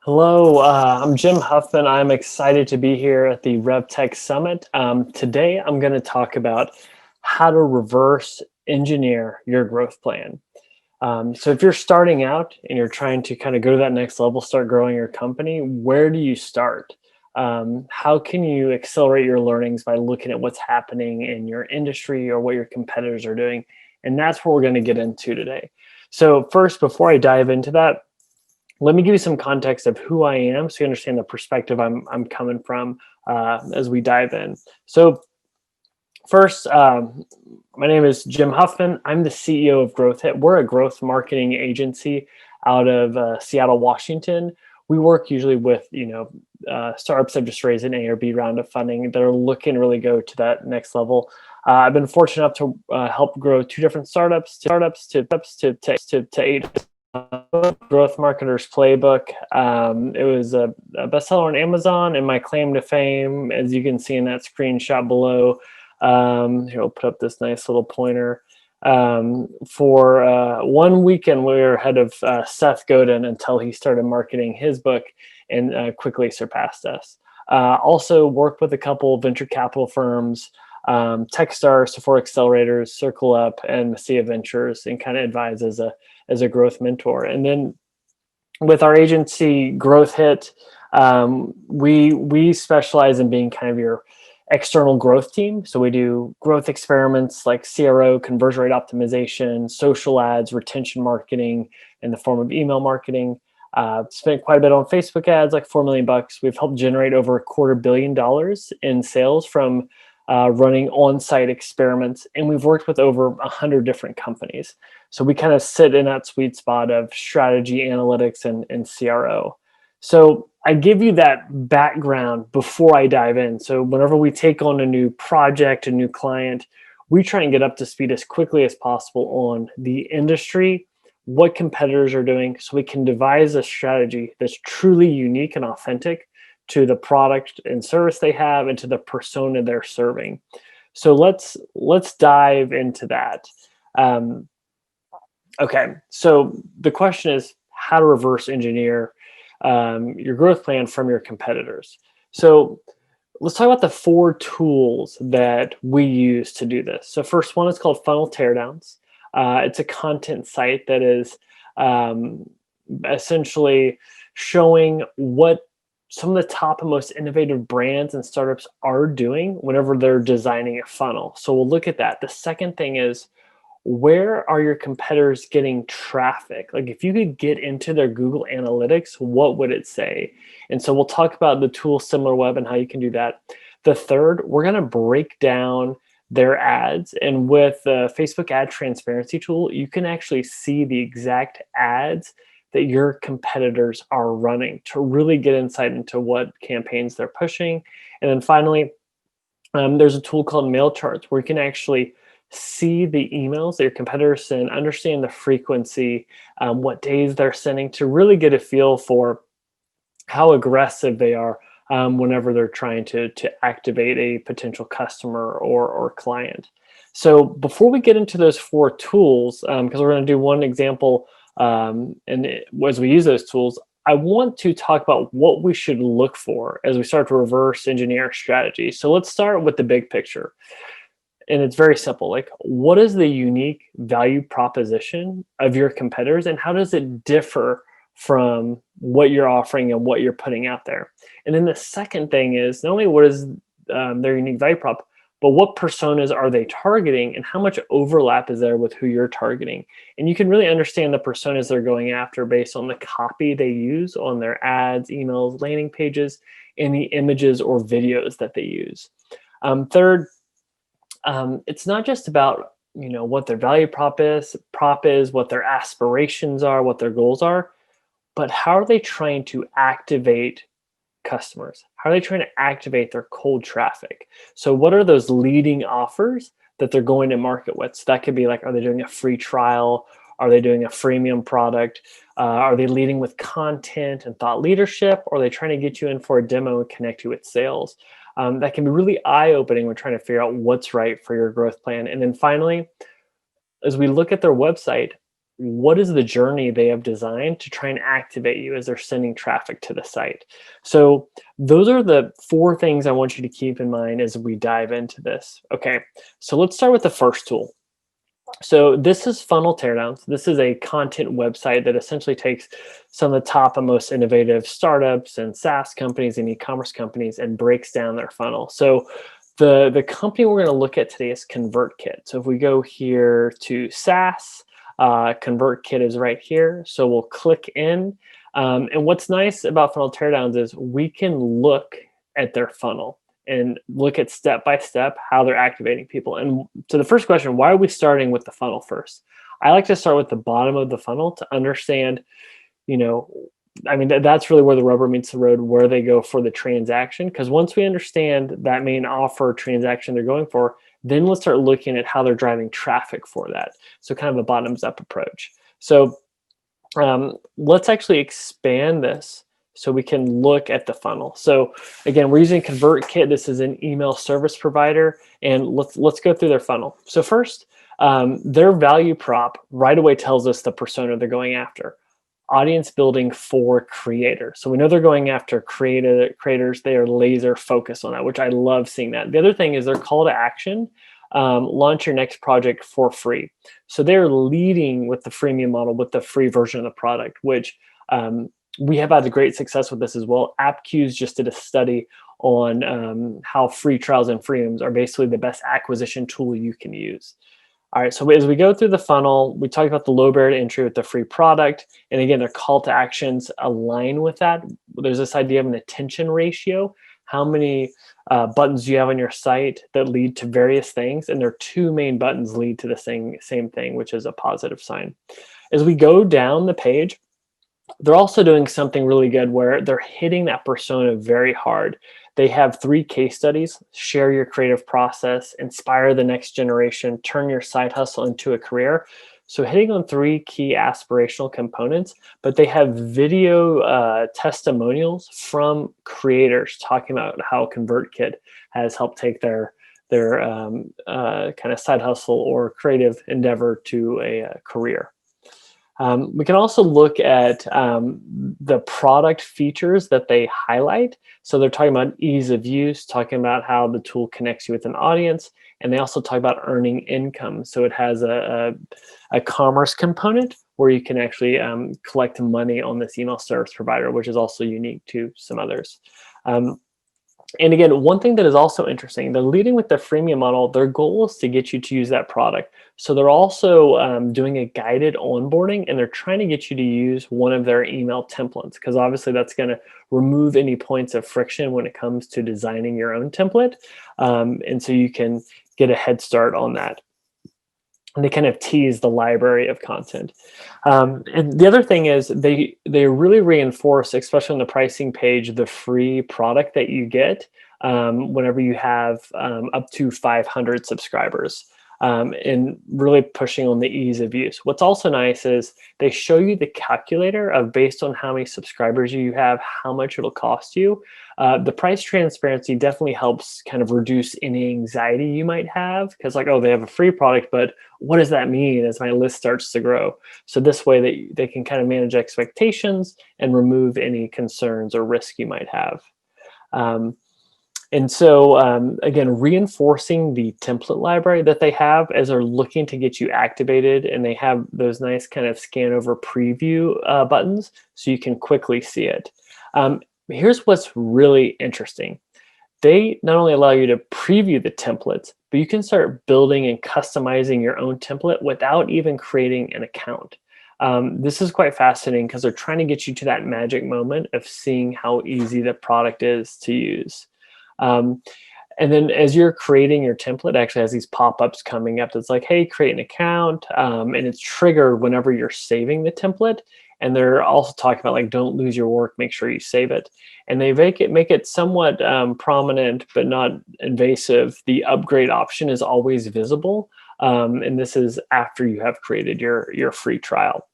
Hello, I'm Jim Huffman. I'm excited to be here at the RevTech Summit. Today, I'm going to talk about how to reverse engineer your growth plan. So if you're starting out and you're trying to kind of go to that next level, start growing your company, where do you start? How can you accelerate your learnings by looking at what's happening in your industry or what your competitors are doing? And that's what we're going to get into today. So first, before I dive into that, let me give you some context of who I am so you understand the perspective I'm coming from as we dive in. So first, my name is Jim Huffman. I'm the CEO of GrowthHit. We're a growth marketing agency out of Seattle, Washington. We work usually with startups that have just raised an A or B round of funding that are looking to really go to that next level. I've been fortunate enough to help grow two different startups to eight Growth Marketer's Playbook. It was a bestseller on Amazon, and my claim to fame, as you can see in that screenshot below, here I'll put up this nice little pointer. For 1 weekend, we were ahead of Seth Godin until he started marketing his book and quickly surpassed us. Also worked with a couple of venture capital firms, Techstars, Sephora Accelerators, Circle Up, and Messia Ventures, and kind of advise as a growth mentor. And then with our agency, GrowthHit, we specialize in being kind of your external growth team. So we do growth experiments like CRO, conversion rate optimization, social ads, retention marketing in the form of email marketing. Spent quite a bit on Facebook ads, like $4 million. We've helped generate over $250 million in sales from running on-site experiments, and we've worked with over 100 different companies. So we kind of sit in that sweet spot of strategy, analytics, and CRO. So I give you that background before I dive in. So whenever we take on a new project, a new client, we try and get up to speed as quickly as possible on the industry, what competitors are doing, so we can devise a strategy that's truly unique and authentic to the product and service they have and to the persona they're serving. So let's dive into that. Okay, so the question is how to reverse engineer your growth plan from your competitors. So let's talk about the 4 tools that we use to do this. So first one is called funnel teardowns. It's a content site that is essentially showing what some of the top and most innovative brands and startups are doing whenever they're designing a funnel. So we'll look at that. The second thing is, where are your competitors getting traffic? Like if you could get into their Google Analytics, what would it say? And so we'll talk about the tool SimilarWeb and how you can do that. The third, we're going to break down their ads. And with the Facebook ad transparency tool, you can actually see the exact ads that your competitors are running to really get insight into what campaigns they're pushing. And then finally, there's a tool called Mail Charts where you can actually see the emails that your competitors send, understand the frequency, what days they're sending, to really get a feel for how aggressive they are whenever they're trying to activate a potential customer or client. So before we get into those 4 tools, because we're going to do one example, as we use those tools, I want to talk about what we should look for as we start to reverse engineer strategy. So let's start with the big picture. And it's very simple. Like, what is the unique value proposition of your competitors, and how does it differ from what you're offering and what you're putting out there? And then the second thing is not only what is their unique value prop, but what personas are they targeting, and how much overlap is there with who you're targeting? And you can really understand the personas they're going after based on the copy they use on their ads, emails, landing pages, and the images or videos that they use. Third, it's not just about what their value prop is, what their aspirations are, what their goals are, but how are they trying to activate customers? How are they trying to activate their cold traffic? So what are those leading offers that they're going to market with? So that could be like, are they doing a free trial? Are they doing a freemium product? Are they leading with content and thought leadership? Or are they trying to get you in for a demo and connect you with sales? That can be really eye-opening when trying to figure out what's right for your growth plan. And then finally, as we look at their website, what is the journey they have designed to try and activate you as they're sending traffic to the site. So those are the 4 things I want you to keep in mind as we dive into this. Okay, so let's start with the first tool. So this is Funnel Teardowns. This is a content website that essentially takes some of the top and most innovative startups and SaaS companies and e-commerce companies and breaks down their funnel. So the company we're going to look at today is ConvertKit. So if we go here to SaaS, ConvertKit is right here. So we'll click in. And what's nice about Funnel Teardowns is we can look at their funnel and look at step by step how they're activating people. And so the first question, why are we starting with the funnel first? I like to start with the bottom of the funnel to understand, I mean, that's really where the rubber meets the road, where they go for the transaction. Because once we understand that main offer transaction they're going for, then let's start looking at how they're driving traffic for that. So kind of a bottoms up approach. So let's actually expand this so we can look at the funnel. So again, we're using ConvertKit. This is an email service provider, and let's go through their funnel. So first, their value prop right away tells us the persona they're going after. Audience building for creators. So we know they're going after creators. They are laser focused on that, which I love seeing that. The other thing is their call to action. Launch your next project for free. So they're leading with the freemium model, with the free version of the product, which we have had great success with this as well. AppQs just did a study on how free trials and freemiums are basically the best acquisition tool you can use. All right, so as we go through the funnel, we talk about the low barrier to entry with the free product. And again, their call to actions align with that. There's this idea of an attention ratio. How many buttons do you have on your site that lead to various things? And their 2 main buttons lead to the same thing, which is a positive sign. As we go down the page, they're also doing something really good where they're hitting that persona very hard. They have 3 case studies: share your creative process, inspire the next generation, turn your side hustle into a career. So hitting on 3 key aspirational components, but they have video testimonials from creators talking about how ConvertKit has helped take their kind of side hustle or creative endeavor to a career. We can also look at the product features that they highlight. So they're talking about ease of use, talking about how the tool connects you with an audience, and they also talk about earning income. So it has a commerce component where you can actually collect money on this email service provider, which is also unique to some others. And again, one thing that is also interesting, they're leading with the freemium model. Their goal is to get you to use that product. So they're also doing a guided onboarding, and they're trying to get you to use one of their email templates, because obviously that's going to remove any points of friction when it comes to designing your own template. And so you can get a head start on that. And they kind of tease the library of content. And the other thing is they really reinforce, especially on the pricing page, the free product that you get whenever you have up to 500 subscribers, and really pushing on the ease of use. What's also nice is they show you the calculator of, based on how many subscribers you have, how much it'll cost you. The price transparency definitely helps kind of reduce any anxiety you might have, because like, oh, they have a free product, but what does that mean as my list starts to grow? So this way they can kind of manage expectations and remove any concerns or risk you might have. And so, again, reinforcing the template library that they have as they're looking to get you activated, and they have those nice kind of scan over preview buttons so you can quickly see it. Here's what's really interesting. They not only allow you to preview the templates, but you can start building and customizing your own template without even creating an account. This is quite fascinating because they're trying to get you to that magic moment of seeing how easy the product is to use. And then as you're creating your template, it actually has these pop-ups coming up that's like, hey, create an account. And it's triggered whenever you're saving the template. And they're also talking about like, don't lose your work, make sure you save it. And they make it somewhat prominent, but not invasive. The upgrade option is always visible. And this is after you have created your free trial.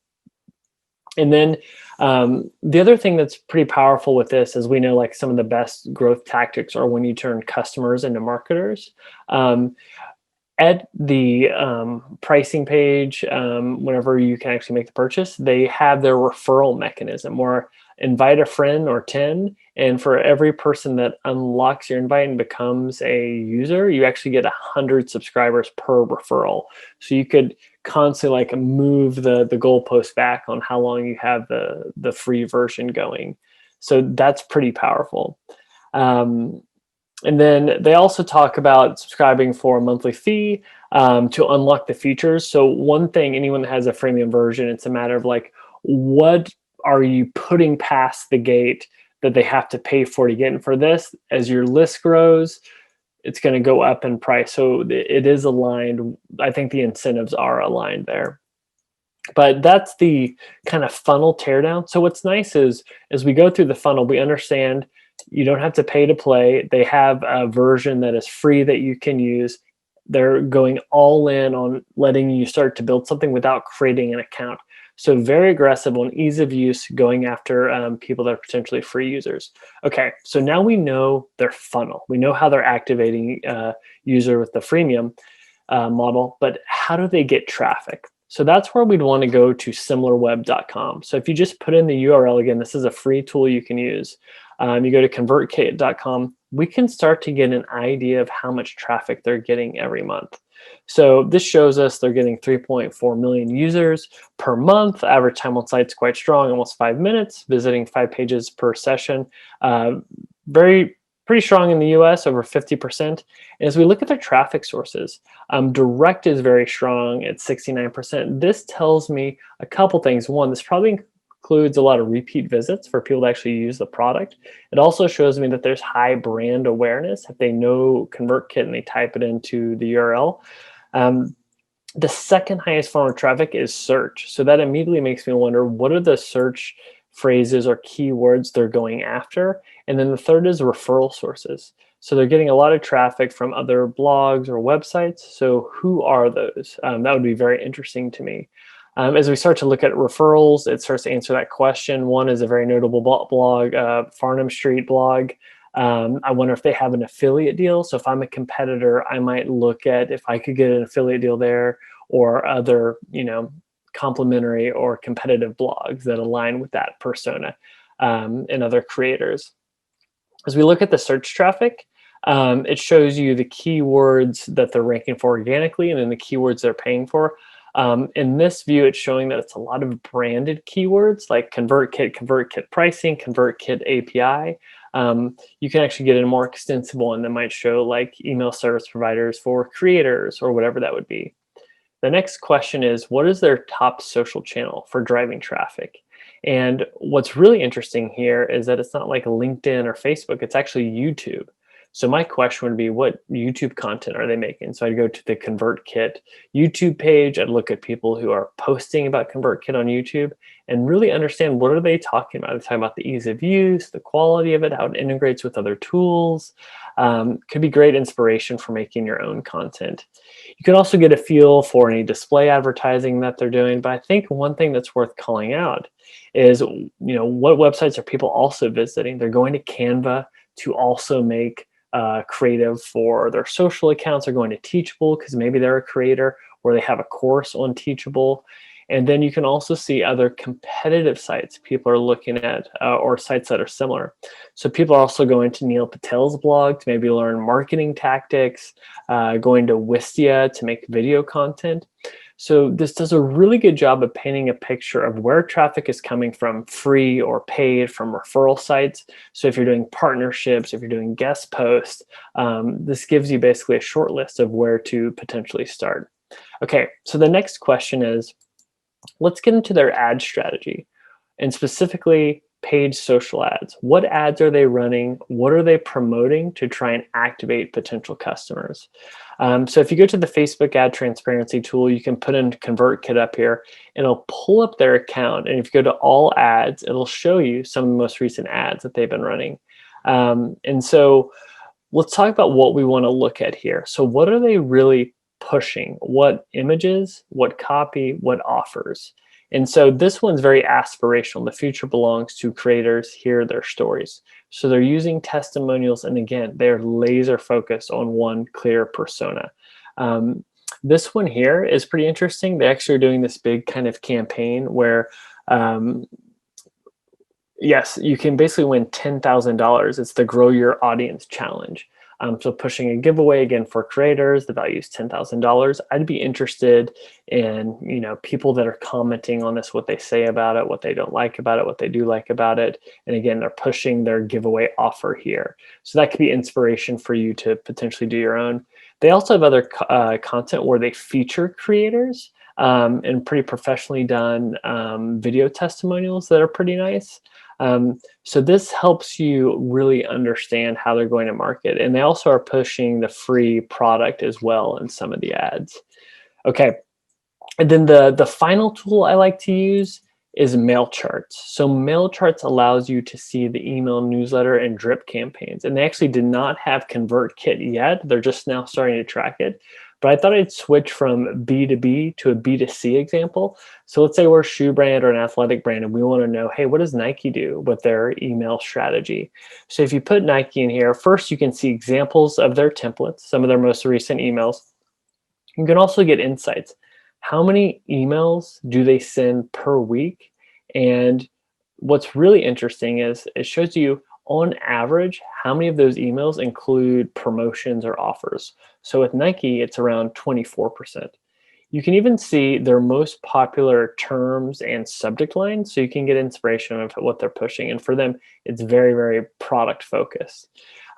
And then the other thing that's pretty powerful with this is, we know like some of the best growth tactics are when you turn customers into marketers. at the pricing page, whenever you can actually make the purchase, they have their referral mechanism where invite a friend or 10, and for every person that unlocks your invite and becomes a user, you actually get 100 subscribers per referral. So you could constantly like move the goalpost back on how long you have the free version going. So that's pretty powerful. And then they also talk about subscribing for a monthly fee to unlock the features. So one thing, anyone that has a freemium version, it's a matter of like, what are you putting past the gate that they have to pay for to get in for this? As your list grows, it's going to go up in price. So it is aligned. I think the incentives are aligned there. But that's the kind of funnel teardown. So what's nice is as we go through the funnel, we understand you don't have to pay to play. They have a version that is free that you can use. They're going all in on letting you start to build something without creating an account. So very aggressive on ease of use, going after people that are potentially free users. Okay, so now we know their funnel. We know how they're activating user with the freemium model, but how do they get traffic? So that's where we'd want to go to similarweb.com. So if you just put in the URL, again, this is a free tool you can use. You go to convertkit.com, we can start to get an idea of how much traffic they're getting every month. So this shows us they're getting 3.4 million users per month. Average time on site's quite strong, almost 5 minutes, visiting 5 pages per session. Pretty strong in the US, over 50%. And as we look at their traffic sources, direct is very strong at 69%. This tells me a couple things. One, this probably includes a lot of repeat visits for people to actually use the product. It also shows me that there's high brand awareness if they know ConvertKit and they type it into the URL. The second highest form of traffic is search. So that immediately makes me wonder, what are the search phrases or keywords they're going after? And then the third is referral sources. So they're getting a lot of traffic from other blogs or websites. So who are those? That would be very interesting to me. As we start to look at referrals, it starts to answer that question. One is a very notable blog, Farnham Street blog. I wonder if they have an affiliate deal. So if I'm a competitor, I might look at if I could get an affiliate deal there or other, complementary or competitive blogs that align with that persona and other creators. As we look at the search traffic, it shows you the keywords that they're ranking for organically and then the keywords they're paying for. In this view, it's showing that it's a lot of branded keywords like ConvertKit, ConvertKit pricing, ConvertKit API. You can actually get a more extensive one that might show like email service providers for creators or whatever that would be. The next question is, what is their top social channel for driving traffic? And what's really interesting here is that it's not like LinkedIn or Facebook, it's actually YouTube. So my question would be, what YouTube content are they making? So I'd go to the ConvertKit YouTube page. I'd look at people who are posting about ConvertKit on YouTube and really understand, what are they talking about? They're talking about the ease of use, the quality of it, how it integrates with other tools. Could be great inspiration for making your own content. You can also get a feel for any display advertising that they're doing. But I think one thing that's worth calling out is, what websites are people also visiting? They're going to Canva to also make creative for their social accounts. Are going to Teachable because maybe they're a creator or they have a course on Teachable. And then you can also see other competitive sites people are looking at or sites that are similar. So people are also going to Neil Patel's blog to maybe learn marketing tactics, going to Wistia to make video content. So this does a really good job of painting a picture of where traffic is coming from, free or paid, from referral sites. So if you're doing partnerships, if you're doing guest posts, this gives you basically a short list of where to potentially start. Okay, so the next question is, let's get into their ad strategy, and specifically paid social ads. What ads are they running? What are they promoting to try and activate potential customers? So if you go to the Facebook ad transparency tool, you can put in ConvertKit up here and it'll pull up their account. And if you go to all ads, it'll show you some of the most recent ads that they've been running. And so let's talk about what we want to look at here. So what are they really pushing? What images, what copy, what offers? And so this one's very aspirational. The future belongs to creators, hear their stories. So they're using testimonials. And again, they're laser focused on one clear persona. This one here is pretty interesting. They actually are doing this big kind of campaign where, um, yes, you can basically win $10,000. It's the Grow Your Audience Challenge. So pushing a giveaway again for creators, the value is $10,000. I'd be interested in, people that are commenting on this, what they say about it, what they don't like about it, what they do like about it. And again, they're pushing their giveaway offer here. So that could be inspiration for you to potentially do your own. They also have other content where they feature creators and pretty professionally done video testimonials that are pretty nice. So this helps you really understand how they're going to market. And they also are pushing the free product as well in some of the ads. Okay. And then the final tool I like to use is mail charts. So mail charts allows you to see the email newsletter and drip campaigns. And they actually did not have ConvertKit yet. They're just now starting to track it. But I thought I'd switch from B2B to a B2C example. So let's say we're a shoe brand or an athletic brand and we want to know, hey, what does Nike do with their email strategy? So if you put Nike in here, first you can see examples of their templates, some of their most recent emails. You can also get insights. How many emails do they send per week? And what's really interesting is it shows you on average how many of those emails include promotions or offers. So with Nike, it's around 24%. You can even see their most popular terms and subject lines, so you can get inspiration of what they're pushing. And for them, it's very, very product focused.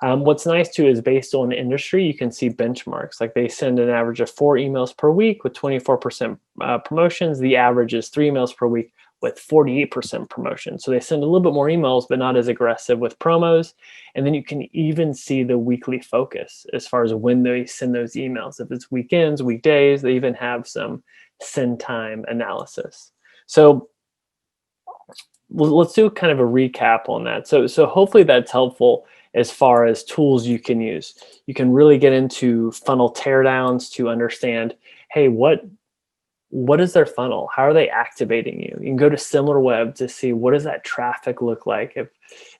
What's nice too is based on industry, you can see benchmarks. Like they send an average of 4 emails per week with 24% promotions. The average is 3 emails per week with 48% promotion. So they send a little bit more emails, but not as aggressive with promos. And then you can even see the weekly focus as far as when they send those emails. If it's weekends, weekdays, they even have some send time analysis. So let's do kind of a recap on that. So hopefully that's helpful as far as tools you can use. You can really get into funnel teardowns to understand, hey, what is their funnel? How are they activating you? You can go to SimilarWeb to see what does that traffic look like,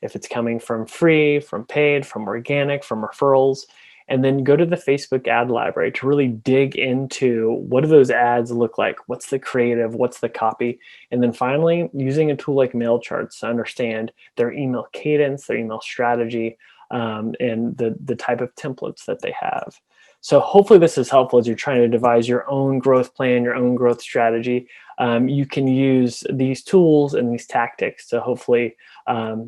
if it's coming from free, from paid, from organic, from referrals. And then go to the Facebook ad library to really dig into what do those ads look like? What's the creative? What's the copy? And then finally, using a tool like mail charts to understand their email cadence, their email strategy, and the type of templates that they have. So hopefully this is helpful as you're trying to devise your own growth plan, your own growth strategy. You can use these tools and these tactics to hopefully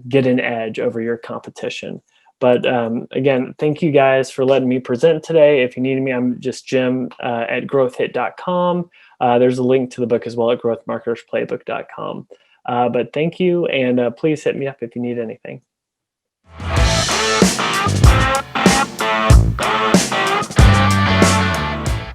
get an edge over your competition. But again, thank you guys for letting me present today. If you need me, I'm just Jim at growthhit.com. There's a link to the book as well at growthmarketersplaybook.com. But thank you, and please hit me up if you need anything.